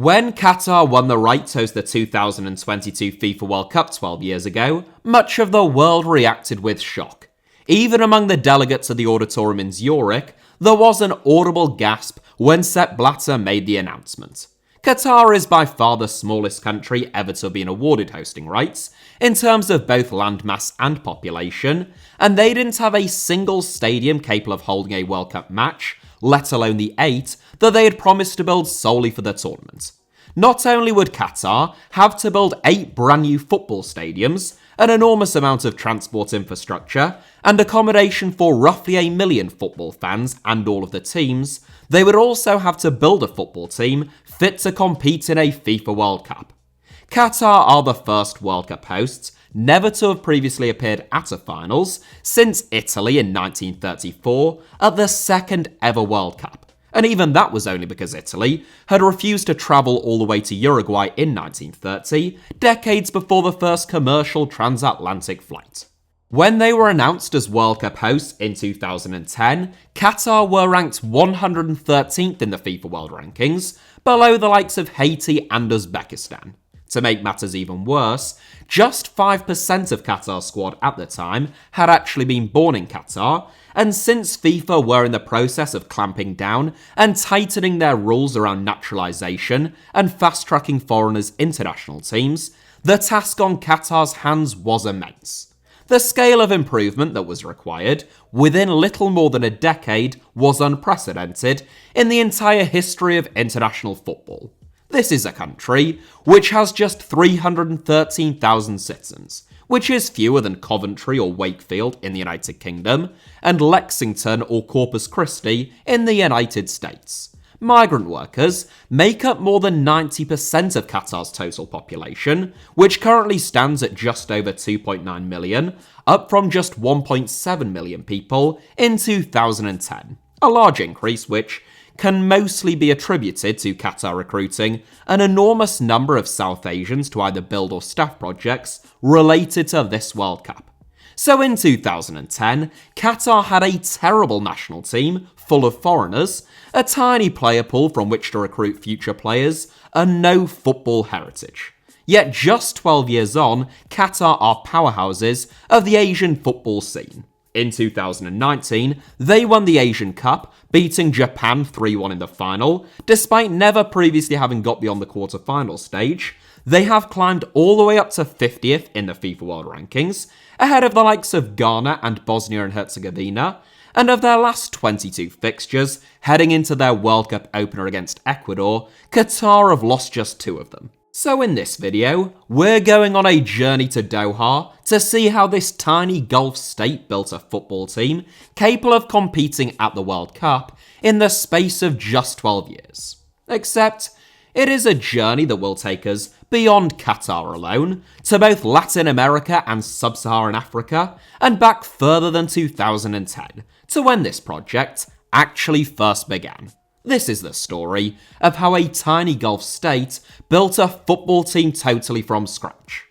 When Qatar won the right to host the 2022 FIFA World Cup 12 years ago, much of the world reacted with shock. Even among the delegates of the auditorium in Zurich, there was an audible gasp when Sepp Blatter made the announcement. Qatar is by far the smallest country ever to have been awarded hosting rights, in terms of both landmass and population, and they didn't have a single stadium capable of holding a World Cup match, let alone the 8 that they had promised to build solely for the tournament. Not only would Qatar have to build 8 brand new football stadiums, an enormous amount of transport infrastructure, and accommodation for roughly 1 million football fans and all of the teams, they would also have to build a football team fit to compete in a FIFA World Cup. Qatar are the first World Cup hosts never to have previously appeared at a finals since Italy in 1934 at the second ever World Cup. And even that was only because Italy had refused to travel all the way to Uruguay in 1930, decades before the first commercial transatlantic flight. When they were announced as World Cup hosts in 2010, Qatar were ranked 113th in the FIFA World Rankings, below the likes of Haiti and Uzbekistan. To make matters even worse, just 5% of Qatar's squad at the time had actually been born in Qatar, and since FIFA were in the process of clamping down and tightening their rules around naturalization and fast-tracking foreigners' international teams, the task on Qatar's hands was immense. The scale of improvement that was required within little more than a decade was unprecedented in the entire history of international football. This is a country which has just 313,000 citizens, which is fewer than Coventry or Wakefield in the United Kingdom, and Lexington or Corpus Christi in the United States. Migrant workers make up more than 90% of Qatar's total population, which currently stands at just over 2.9 million, up from just 1.7 million people in 2010. A large increase which can mostly be attributed to Qatar recruiting an enormous number of South Asians to either build or staff projects related to this World Cup. So in 2010, Qatar had a terrible national team full of foreigners, a tiny player pool from which to recruit future players, and no football heritage. Yet just 12 years on, Qatar are powerhouses of the Asian football scene. In 2019, they won the Asian Cup, beating Japan 3-1 in the final. Despite never previously having got beyond the quarter-final stage, they have climbed all the way up to 50th in the FIFA World Rankings, ahead of the likes of Ghana and Bosnia and Herzegovina, and of their last 22 fixtures, heading into their World Cup opener against Ecuador, Qatar have lost just 2 of them. So in this video, we're going on a journey to Doha to see how this tiny Gulf state built a football team capable of competing at the World Cup in the space of just 12 years. Except, it is a journey that will take us beyond Qatar alone, to both Latin America and Sub-Saharan Africa, and back further than 2010, to when this project actually first began. This is the story of how a tiny Gulf state built a football team totally from scratch.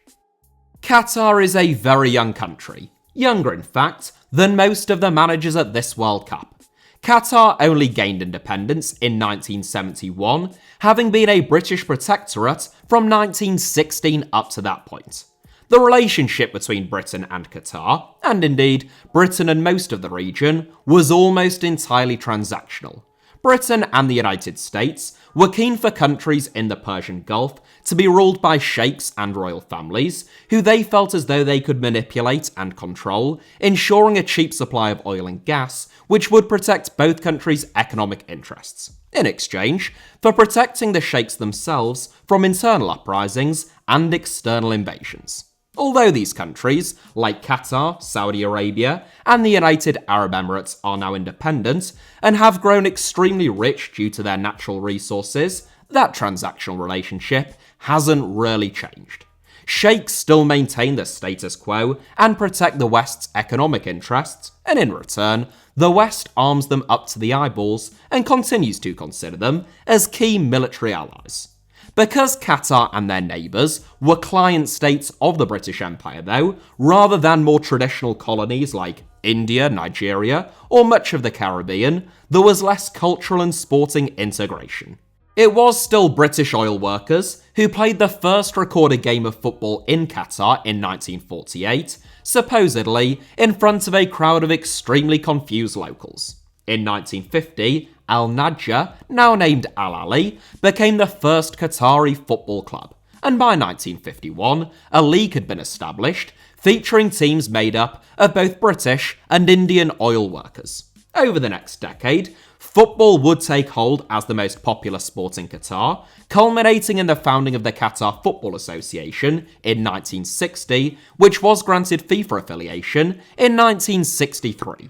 Qatar is a very young country, younger in fact than most of the managers at this World Cup. Qatar only gained independence in 1971, having been a British protectorate from 1916 up to that point. The relationship between Britain and Qatar, and indeed Britain and most of the region, was almost entirely transactional. Britain and the United States were keen for countries in the Persian Gulf to be ruled by sheikhs and royal families, who they felt as though they could manipulate and control, ensuring a cheap supply of oil and gas, which would protect both countries' economic interests, in exchange for protecting the sheikhs themselves from internal uprisings and external invasions. Although these countries, like Qatar, Saudi Arabia, and the United Arab Emirates, are now independent and have grown extremely rich due to their natural resources, that transactional relationship hasn't really changed. Sheikhs still maintain the status quo and protect the West's economic interests, and in return, the West arms them up to the eyeballs and continues to consider them as key military allies. Because Qatar and their neighbours were client states of the British Empire though, rather than more traditional colonies like India, Nigeria, or much of the Caribbean, there was less cultural and sporting integration. It was still British oil workers who played the first recorded game of football in Qatar in 1948, supposedly in front of a crowd of extremely confused locals. In 1950, Al Nadja, now named Al Ali, became the first Qatari football club, and by 1951, a league had been established, featuring teams made up of both British and Indian oil workers. Over the next decade, football would take hold as the most popular sport in Qatar, culminating in the founding of the Qatar Football Association in 1960, which was granted FIFA affiliation in 1963.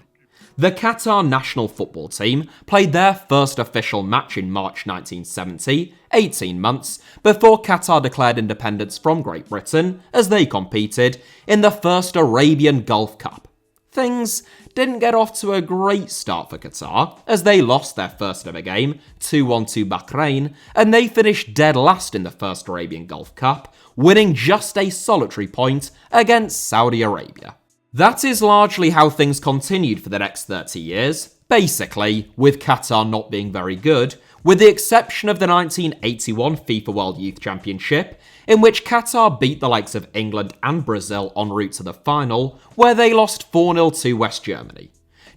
The Qatar national football team played their first official match in March 1970, 18 months before Qatar declared independence from Great Britain, as they competed in the first Arabian Gulf Cup. Things didn't get off to a great start for Qatar, as they lost their first ever game 2-1 to Bahrain, and they finished dead last in the first Arabian Gulf Cup, winning just a solitary point against Saudi Arabia. That is largely how things continued for the next 30 years, basically with Qatar not being very good, with the exception of the 1981 FIFA World Youth Championship, in which Qatar beat the likes of England and Brazil en route to the final, where they lost 4-0 to West Germany.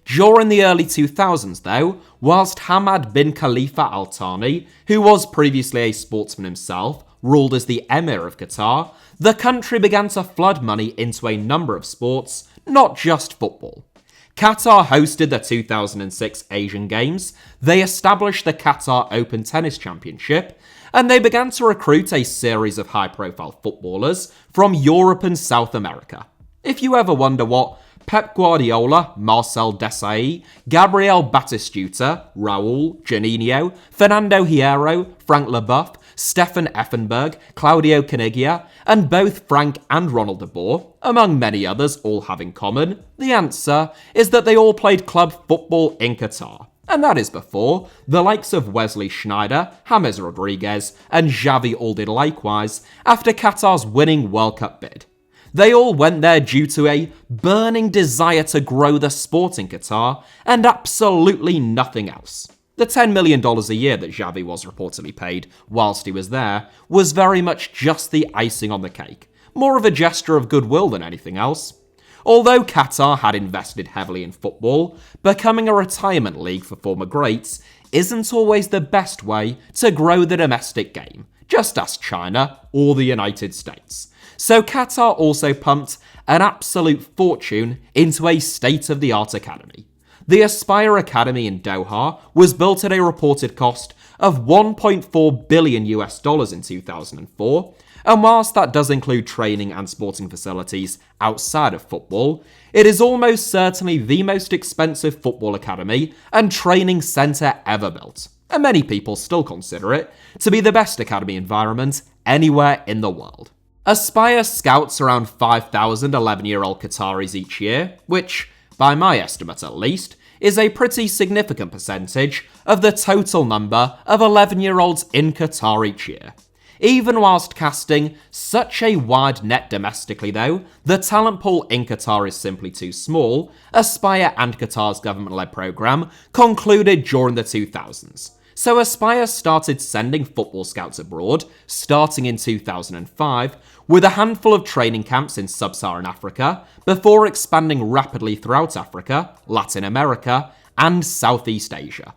During the early 2000s, though, whilst Hamad bin Khalifa Al Thani, who was previously a sportsman himself, ruled as the Emir of Qatar, the country began to flood money into a number of sports, not just football. Qatar hosted the 2006 Asian Games, they established the Qatar Open Tennis Championship, and they began to recruit a series of high-profile footballers from Europe and South America. If you ever wonder what Pep Guardiola, Marcel Desailly, Gabriel Batistuta, Raul, Juninho, Fernando Hierro, Frank Leboeuf, Stefan Effenberg, Claudio Caniggia, and both Frank and Ronald de Boer, among many others, all have in common, the answer is that they all played club football in Qatar. And that is before the likes of Wesley Schneider, James Rodriguez, and Xavi all did likewise after Qatar's winning World Cup bid. They all went there due to a burning desire to grow the sport in Qatar and absolutely nothing else. The $10 million a year that Xavi was reportedly paid whilst he was there was very much just the icing on the cake, more of a gesture of goodwill than anything else. Although Qatar had invested heavily in football, becoming a retirement league for former greats isn't always the best way to grow the domestic game, just ask China or the United States. So Qatar also pumped an absolute fortune into a state-of-the-art academy. The Aspire Academy in Doha was built at a reported cost of $1.4 billion in 2004, and whilst that does include training and sporting facilities outside of football, it is almost certainly the most expensive football academy and training centre ever built, and many people still consider it to be the best academy environment anywhere in the world. Aspire scouts around 5,000 11-year-old Qataris each year, which, by my estimate at least, is a pretty significant percentage of the total number of 11-year-olds in Qatar each year. Even whilst casting such a wide net domestically though, the talent pool in Qatar is simply too small, Aspire and Qatar's government-led programme concluded during the 2000s. So Aspire started sending football scouts abroad, starting in 2005, with a handful of training camps in sub-Saharan Africa, before expanding rapidly throughout Africa, Latin America, and Southeast Asia.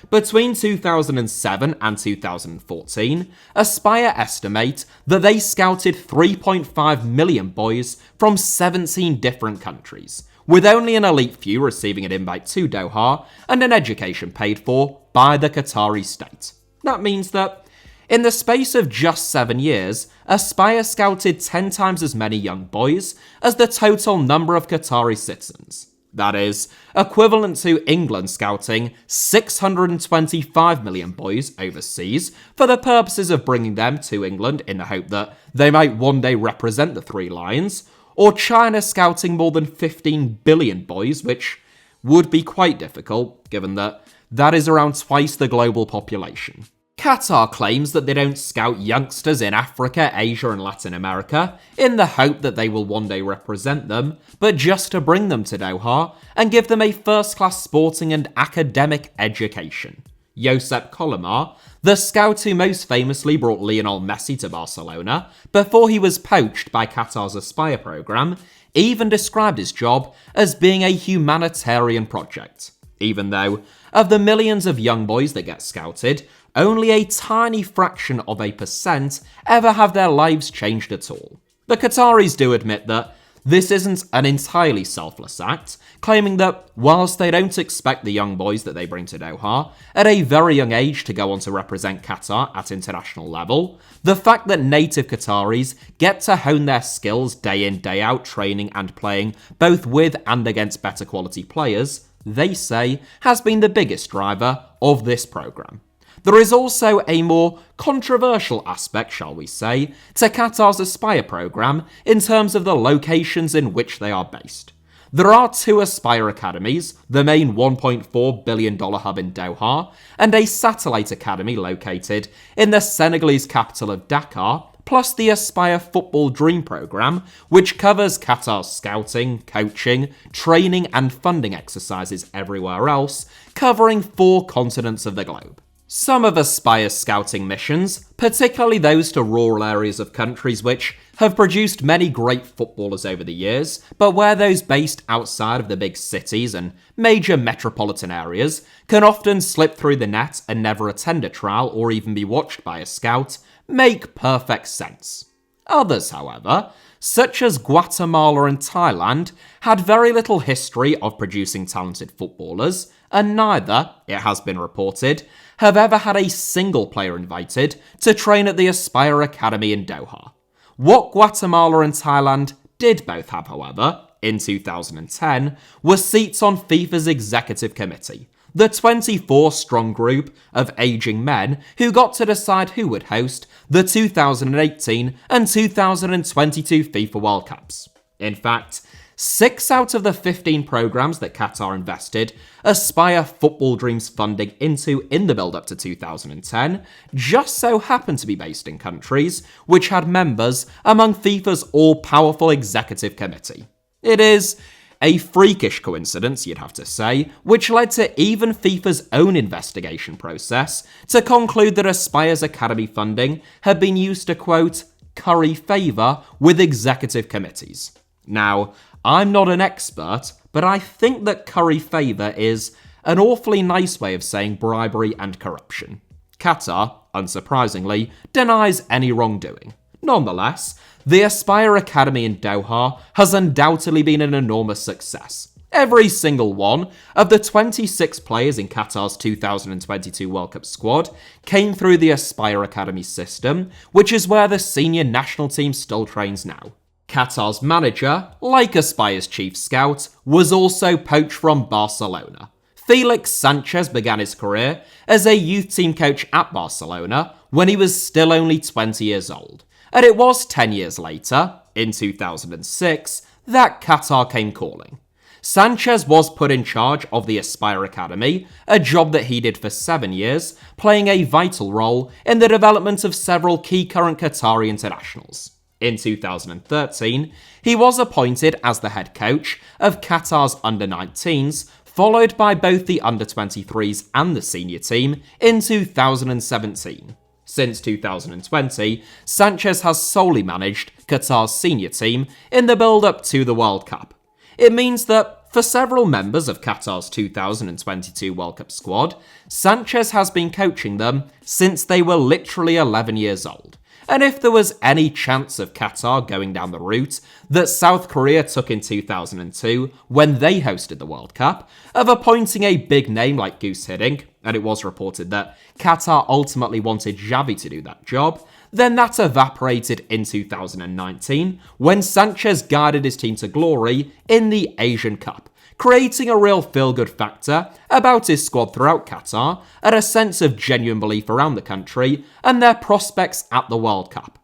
Between 2007 and 2014, Aspire estimate that they scouted 3.5 million boys from 17 different countries, with only an elite few receiving an invite to Doha and an education paid for by the Qatari state. That means that, in the space of just 7 years, Aspire scouted 10 times as many young boys as the total number of Qatari citizens. That is, equivalent to England scouting 625 million boys overseas for the purposes of bringing them to England in the hope that they might one day represent the Three Lions, or China scouting more than 15 billion boys, which would be quite difficult, given that that is around twice the global population. Qatar claims that they don't scout youngsters in Africa, Asia and Latin America in the hope that they will one day represent them, but just to bring them to Doha and give them a first-class sporting and academic education. Josep Colomar, the scout who most famously brought Lionel Messi to Barcelona before he was poached by Qatar's Aspire programme, even described his job as being a humanitarian project, even though, of the millions of young boys that get scouted, only a tiny fraction of a percent ever have their lives changed at all. The Qataris do admit that this isn't an entirely selfless act, claiming that whilst they don't expect the young boys that they bring to Doha at a very young age to go on to represent Qatar at international level, the fact that native Qataris get to hone their skills day in, day out, training and playing both with and against better quality players, they say, has been the biggest driver of this programme. There is also a more controversial aspect, shall we say, to Qatar's Aspire programme in terms of the locations in which they are based. There are 2 Aspire academies, the main $1.4 billion hub in Doha, and a satellite academy located in the Senegalese capital of Dakar, plus the Aspire Football Dream programme, which covers Qatar's scouting, coaching, training and funding exercises everywhere else, covering 4 continents of the globe. Some of Aspire's scouting missions, particularly those to rural areas of countries which have produced many great footballers over the years, but where those based outside of the big cities and major metropolitan areas can often slip through the net and never attend a trial or even be watched by a scout, make perfect sense. Others, however, such as Guatemala and Thailand, had very little history of producing talented footballers, and neither, it has been reported, have ever had a single player invited to train at the Aspire Academy in Doha. What Guatemala and Thailand did both have, however, in 2010, were seats on FIFA's executive committee, the 24-strong group of aging men who got to decide who would host the 2018 and 2022 FIFA World Cups. In fact, 6 out of the 15 programmes that Qatar invested Aspire Football Dreams funding into in the build-up to 2010 just so happened to be based in countries which had members among FIFA's all-powerful executive committee. It is a freakish coincidence, you'd have to say, which led to even FIFA's own investigation process to conclude that Aspire's academy funding had been used to, quote, curry favour with executive committees. Now, I'm not an expert, but I think that curry favour is an awfully nice way of saying bribery and corruption. Qatar, unsurprisingly, denies any wrongdoing. Nonetheless, the Aspire Academy in Doha has undoubtedly been an enormous success. Every single one of the 26 players in Qatar's 2022 World Cup squad came through the Aspire Academy system, which is where the senior national team still trains now. Qatar's manager, like Aspire's chief scout, was also poached from Barcelona. Felix Sanchez began his career as a youth team coach at Barcelona when he was still only 20 years old. And it was 10 years later, in 2006, that Qatar came calling. Sanchez was put in charge of the Aspire Academy, a job that he did for 7 years, playing a vital role in the development of several key current Qatari internationals. In 2013, he was appointed as the head coach of Qatar's under-19s, followed by both the under-23s and the senior team in 2017. Since 2020, Sanchez has solely managed Qatar's senior team in the build-up to the World Cup. It means that for several members of Qatar's 2022 World Cup squad, Sanchez has been coaching them since they were literally 11 years old. And if there was any chance of Qatar going down the route that South Korea took in 2002 when they hosted the World Cup, of appointing a big name like Guus Hiddink, and it was reported that Qatar ultimately wanted Xavi to do that job, then that evaporated in 2019 when Sanchez guided his team to glory in the Asian Cup, creating a real feel-good factor about his squad throughout Qatar and a sense of genuine belief around the country and their prospects at the World Cup.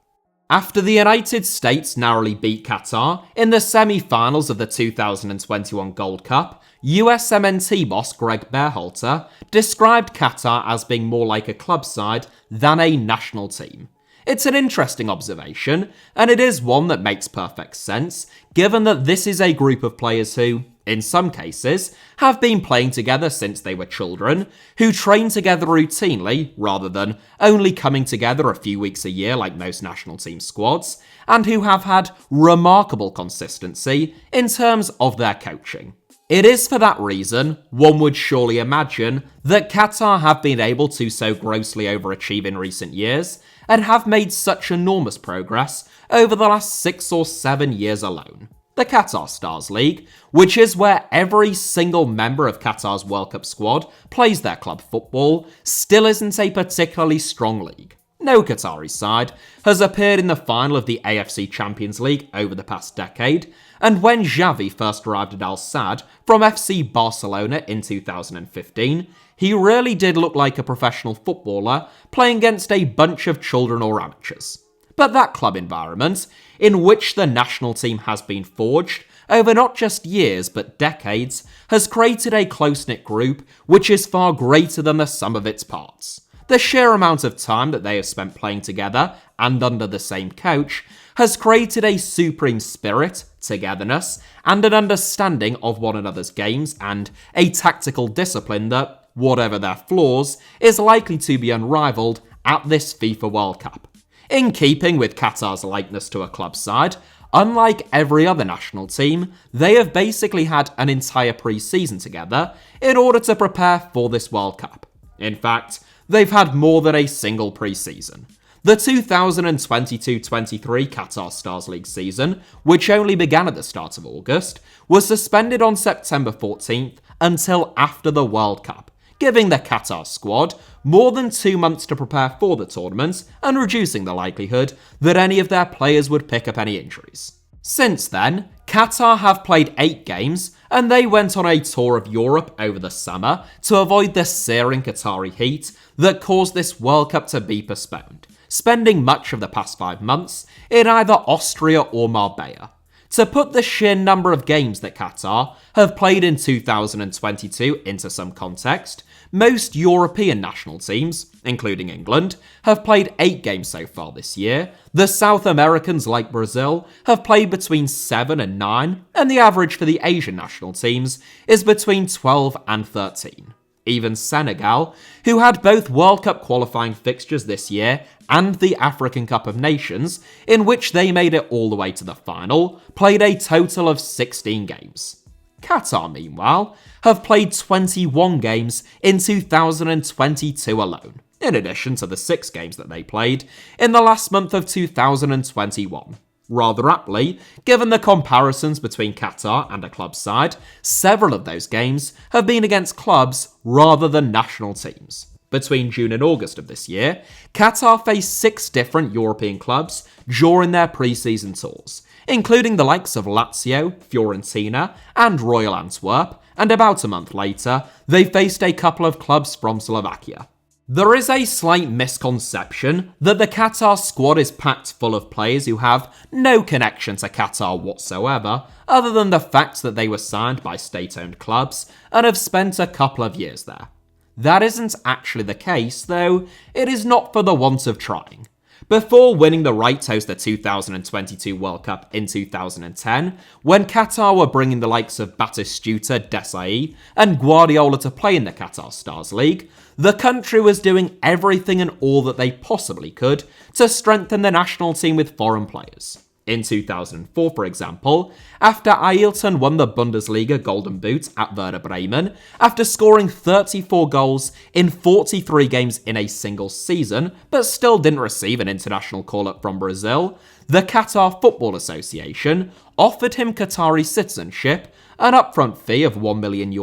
After the United States narrowly beat Qatar in the semi-finals of the 2021 Gold Cup, USMNT boss Greg Berhalter described Qatar as being more like a club side than a national team. It's an interesting observation, and it is one that makes perfect sense, given that this is a group of players who, in some cases, have been playing together since they were children, who train together routinely rather than only coming together a few weeks a year like most national team squads, and who have had remarkable consistency in terms of their coaching. It is for that reason, one would surely imagine, that Qatar have been able to so grossly overachieve in recent years, and have made such enormous progress over the last 6 or 7 years alone. The Qatar Stars League, which is where every single member of Qatar's World Cup squad plays their club football, still isn't a particularly strong league. No Qatari side has appeared in the final of the AFC Champions League over the past decade, and when Xavi first arrived at Al Sadd from FC Barcelona in 2015, he really did look like a professional footballer playing against a bunch of children or amateurs. But that club environment, in which the national team has been forged over not just years but decades, has created a close-knit group which is far greater than the sum of its parts. The sheer amount of time that they have spent playing together and under the same coach has created a supreme spirit, togetherness, and an understanding of one another's games and a tactical discipline that, whatever their flaws, is likely to be unrivaled at this FIFA World Cup. In keeping with Qatar's likeness to a club side, unlike every other national team, they have basically had an entire pre-season together in order to prepare for this World Cup. In fact, they've had more than a single pre-season. The 2022-23 Qatar Stars League season, which only began at the start of August, was suspended on September 14th until after the World Cup, giving the Qatar squad more than 2 months to prepare for the tournament and reducing the likelihood that any of their players would pick up any injuries. Since then, Qatar have played 8 games, and they went on a tour of Europe over the summer to avoid the searing Qatari heat that caused this World Cup to be postponed, spending much of the past 5 months in either Austria or Marbella. To put the sheer number of games that Qatar have played in 2022 into some context, most European national teams, including England, have played 8 games so far this year. The South Americans, like Brazil, have played between 7 and 9, and the average for the Asian national teams is between 12 and 13. Even Senegal, who had both World Cup qualifying fixtures this year and the African Cup of Nations, in which they made it all the way to the final, played a total of 16 games. Qatar, meanwhile, have played 21 games in 2022 alone, in addition to the 6 games that they played in the last month of 2021. Rather aptly, given the comparisons between Qatar and a club side, several of those games have been against clubs rather than national teams. Between June and August of this year, Qatar faced 6 different European clubs during their pre-season tours, including the likes of Lazio, Fiorentina, and Royal Antwerp, and about a month later, they faced a couple of clubs from Slovakia. There is a slight misconception that the Qatar squad is packed full of players who have no connection to Qatar whatsoever, other than the fact that they were signed by state-owned clubs and have spent a couple of years there. That isn't actually the case, though it is not for the want of trying. Before winning the right to host the 2022 World Cup in 2010, when Qatar were bringing the likes of Batistuta, Desai, and Guardiola to play in the Qatar Stars League, the country was doing everything and all that they possibly could to strengthen the national team with foreign players. In 2004, for example, after Ailton won the Bundesliga Golden Boot at Werder Bremen, after scoring 34 goals in 43 games in a single season, but still didn't receive an international call-up from Brazil, the Qatar Football Association offered him Qatari citizenship, an upfront fee of €1 million,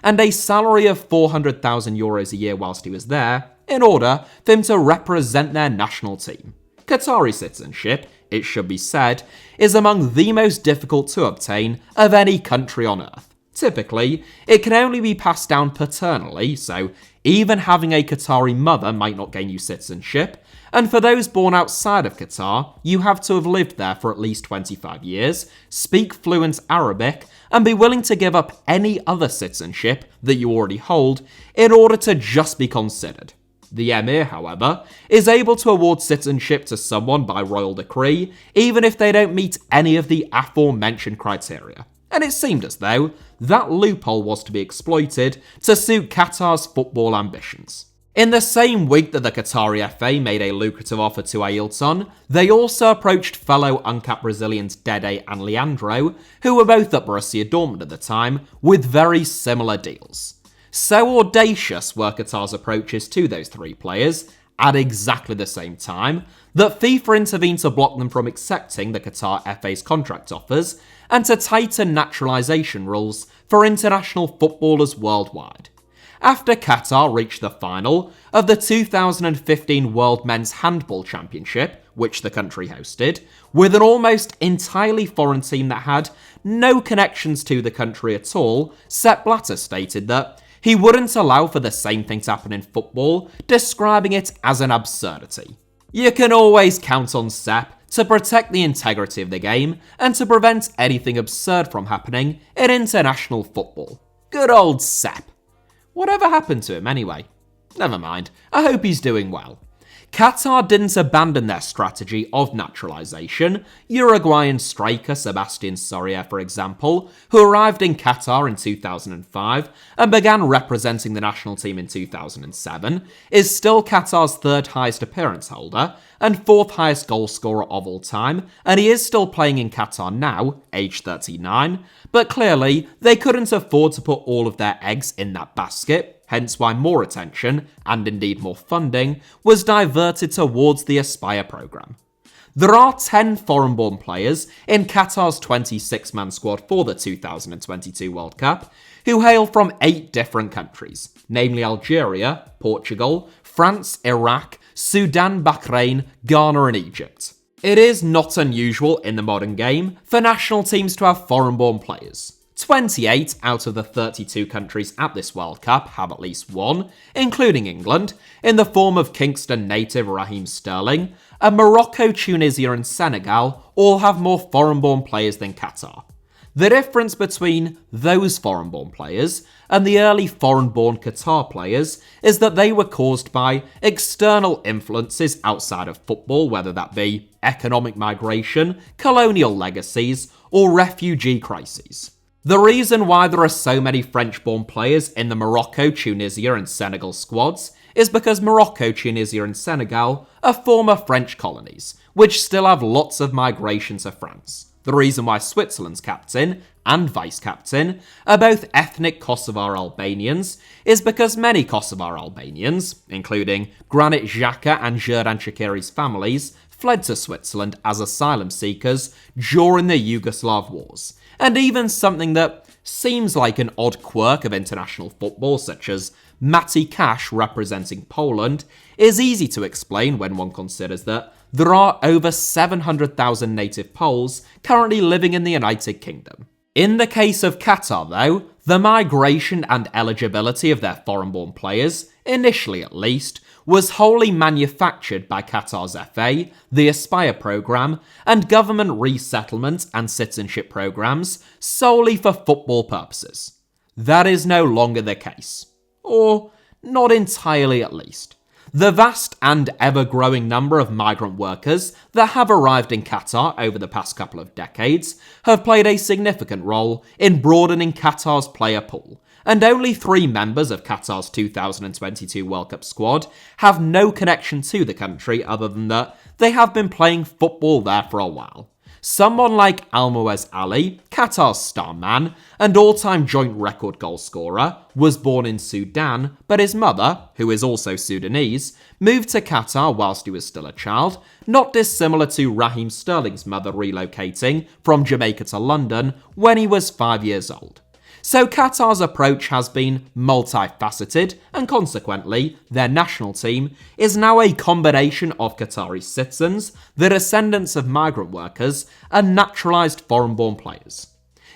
and a salary of €400,000 a year whilst he was there, in order for him to represent their national team. Qatari citizenship, it should be said, is among the most difficult to obtain of any country on earth. Typically, it can only be passed down paternally, so even having a Qatari mother might not gain you citizenship, and for those born outside of Qatar, you have to have lived there for at least 25 years, speak fluent Arabic, and be willing to give up any other citizenship that you already hold in order to just be considered. The Emir, however, is able to award citizenship to someone by royal decree, even if they don't meet any of the aforementioned criteria. and it seemed as though that loophole was to be exploited to suit Qatar's football ambitions. In the same week that the Qatari FA made a lucrative offer to Ailton, they also approached fellow uncapped Brazilians Dede and Leandro, who were both at Borussia Dortmund at the time, with very similar deals. So audacious were Qatar's approaches to those three players, at exactly the same time, that FIFA intervened to block them from accepting the Qatar FA's contract offers and to tighten naturalization rules for international footballers worldwide. After Qatar reached the final of the 2015 World Men's Handball Championship, which the country hosted, with an almost entirely foreign team that had no connections to the country at all, Sepp Blatter stated that he wouldn't allow for the same thing to happen in football, describing it as an absurdity. You can always count on Sepp to protect the integrity of the game and to prevent anything absurd from happening in international football. Good old Sepp. Whatever happened to him anyway? Never mind, I hope he's doing well. Qatar didn't abandon their strategy of naturalization. Uruguayan striker Sebastian Soria, for example, who arrived in Qatar in 2005 and began representing the national team in 2007, is still Qatar's third highest appearance holder and fourth highest goal scorer of all time, and he is still playing in Qatar now, age 39, but clearly they couldn't afford to put all of their eggs in that basket, hence why more attention, and indeed more funding, was diverted towards the Aspire programme. There are 10 foreign-born players in Qatar's 26-man squad for the 2022 World Cup, who hail from 8 different countries, namely Algeria, Portugal, France, Iraq, Sudan, Bahrain, Ghana and Egypt. It is not unusual in the modern game for national teams to have foreign-born players. 28 out of the 32 countries at this World Cup have at least one, including England, in the form of Kingston native Raheem Sterling, and Morocco, Tunisia and Senegal all have more foreign-born players than Qatar. The difference between those foreign-born players and the early foreign-born Qatar players is that they were caused by external influences outside of football, whether that be economic migration, colonial legacies, or refugee crises. The reason why there are so many French-born players in the Morocco, Tunisia and Senegal squads is because Morocco, Tunisia and Senegal are former French colonies, which still have lots of migration to France. The reason why Switzerland's captain and vice-captain are both ethnic Kosovar Albanians is because many Kosovar Albanians, including Granit Xhaka and Xherdan Shaqiri's families, fled to Switzerland as asylum seekers during the Yugoslav wars. And even something that seems like an odd quirk of international football, such as Matty Cash representing Poland, is easy to explain when one considers that there are over 700,000 native Poles currently living in the United Kingdom. In the case of Qatar, though, the migration and eligibility of their foreign-born players, initially at least, was wholly manufactured by Qatar's FA, the Aspire programme, and government resettlement and citizenship programmes solely for football purposes. That is no longer the case. Or not entirely at least. The vast and ever-growing number of migrant workers that have arrived in Qatar over the past couple of decades have played a significant role in broadening Qatar's player pool, and only 3 members of Qatar's 2022 World Cup squad have no connection to the country other than that they have been playing football there for a while. Someone like Almoez Ali, Qatar's star man and all-time joint record goal scorer, was born in Sudan, but his mother, who is also Sudanese, moved to Qatar whilst he was still a child, not dissimilar to Raheem Sterling's mother relocating from Jamaica to London when he was 5 years old. So Qatar's approach has been multifaceted, and consequently, their national team is now a combination of Qatari citizens, the descendants of migrant workers, and naturalised foreign-born players.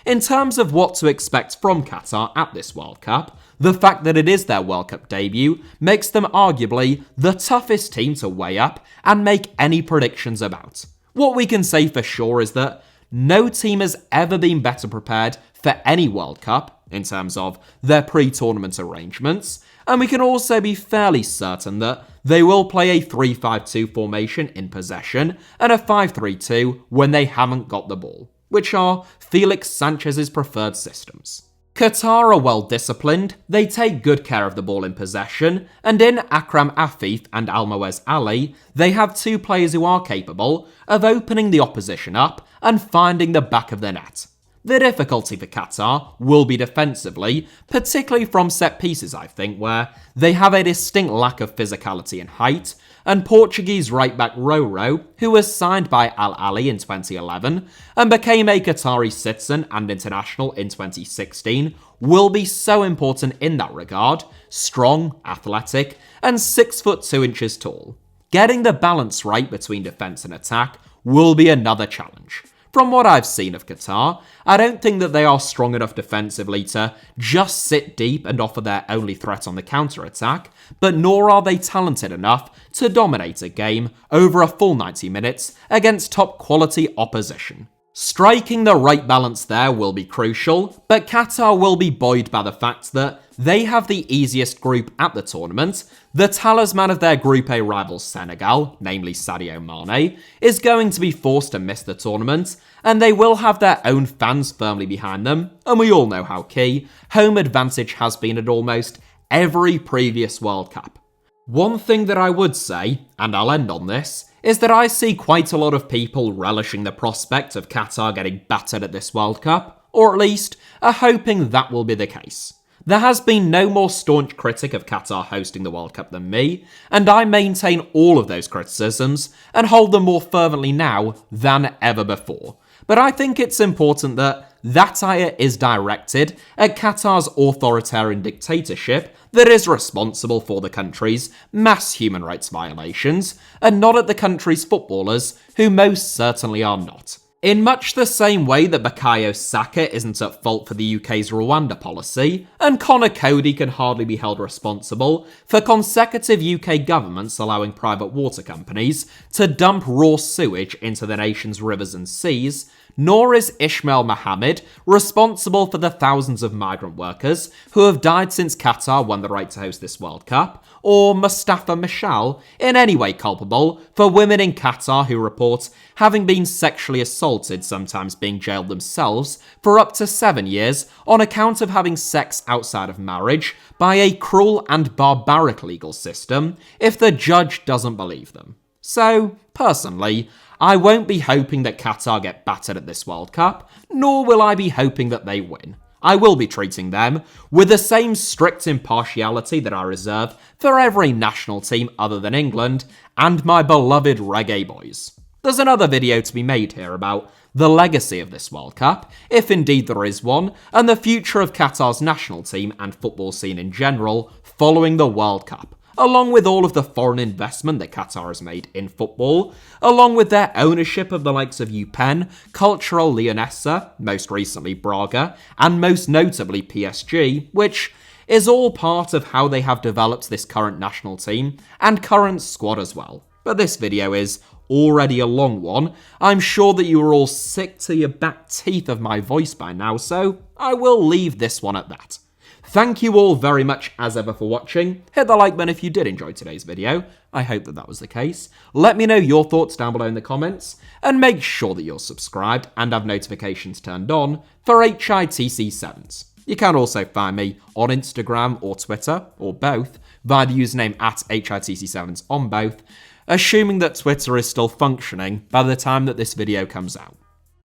In terms of what to expect from Qatar at this World Cup, the fact that it is their World Cup debut makes them arguably the toughest team to weigh up and make any predictions about. What we can say for sure is that no team has ever been better prepared for any World Cup in terms of their pre-tournament arrangements, and we can also be fairly certain that they will play a 3-5-2 formation in possession and a 5-3-2 when they haven't got the ball. which are Felix Sanchez's preferred systems. Qatar are well disciplined, they take good care of the ball in possession, and in Akram Afif and Almoez Ali, they have two players who are capable of opening the opposition up and finding the back of the net. The difficulty for Qatar will be defensively, particularly from set pieces I think, where they have a distinct lack of physicality and height, and Portuguese right-back Roro, who was signed by Al Ahly in 2011 and became a Qatari citizen and international in 2016, will be so important in that regard, strong, athletic, and 6 foot 2 inches tall. Getting the balance right between defence and attack will be another challenge. From what I've seen of Qatar, I don't think that they are strong enough defensively to just sit deep and offer their only threat on the counter-attack, but nor are they talented enough to dominate a game over a full 90 minutes against top-quality opposition. Striking the right balance there will be crucial, but Qatar will be buoyed by the fact that they have the easiest group at the tournament. The talisman of their Group A rival Senegal, namely Sadio Mane, is going to be forced to miss the tournament, and they will have their own fans firmly behind them, and we all know how key home advantage has been at almost every previous World Cup. One thing that I would say, and I'll end on this, is that I see quite a lot of people relishing the prospect of Qatar getting battered at this World Cup, or at least are hoping that will be the case. There has been no more staunch critic of Qatar hosting the World Cup than me, and I maintain all of those criticisms and hold them more fervently now than ever before. But I think it's important that that ire is directed at Qatar's authoritarian dictatorship that is responsible for the country's mass human rights violations, and not at the country's footballers, who most certainly are not. In much the same way that Bukayo Saka isn't at fault for the UK's Rwanda policy, and Conor Cody can hardly be held responsible for consecutive UK governments allowing private water companies to dump raw sewage into the nation's rivers and seas, nor is Ismail Mohammed responsible for the thousands of migrant workers who have died since Qatar won the right to host this World Cup, or Mustafa Mashal in any way culpable for women in Qatar who report having been sexually assaulted, sometimes being jailed themselves, for up to 7 years on account of having sex outside of marriage by a cruel and barbaric legal system if the judge doesn't believe them. So, personally, I won't be hoping that Qatar get battered at this World Cup, nor will I be hoping that they win. I will be treating them with the same strict impartiality that I reserve for every national team other than England and my beloved reggae boys. There's another video to be made here about the legacy of this World Cup, if indeed there is one, and the future of Qatar's national team and football scene in general following the World Cup, along with all of the foreign investment that Qatar has made in football, along with their ownership of the likes of UPenn, Cultural Leonessa, most recently Braga, and most notably PSG, which is all part of how they have developed this current national team and current squad as well. But this video is already a long one. I'm sure that you are all sick to your back teeth of my voice by now, so I will leave this one at that. Thank you all very much as ever for watching. Hit the like button if you did enjoy today's video. I hope that was the case. Let me know your thoughts down below in the comments, and make sure that you're subscribed and have notifications turned on for HITC Sevens. You can also find me on Instagram or Twitter, or both, via the username at HITC Sevens on both, assuming that Twitter is still functioning by the time that this video comes out.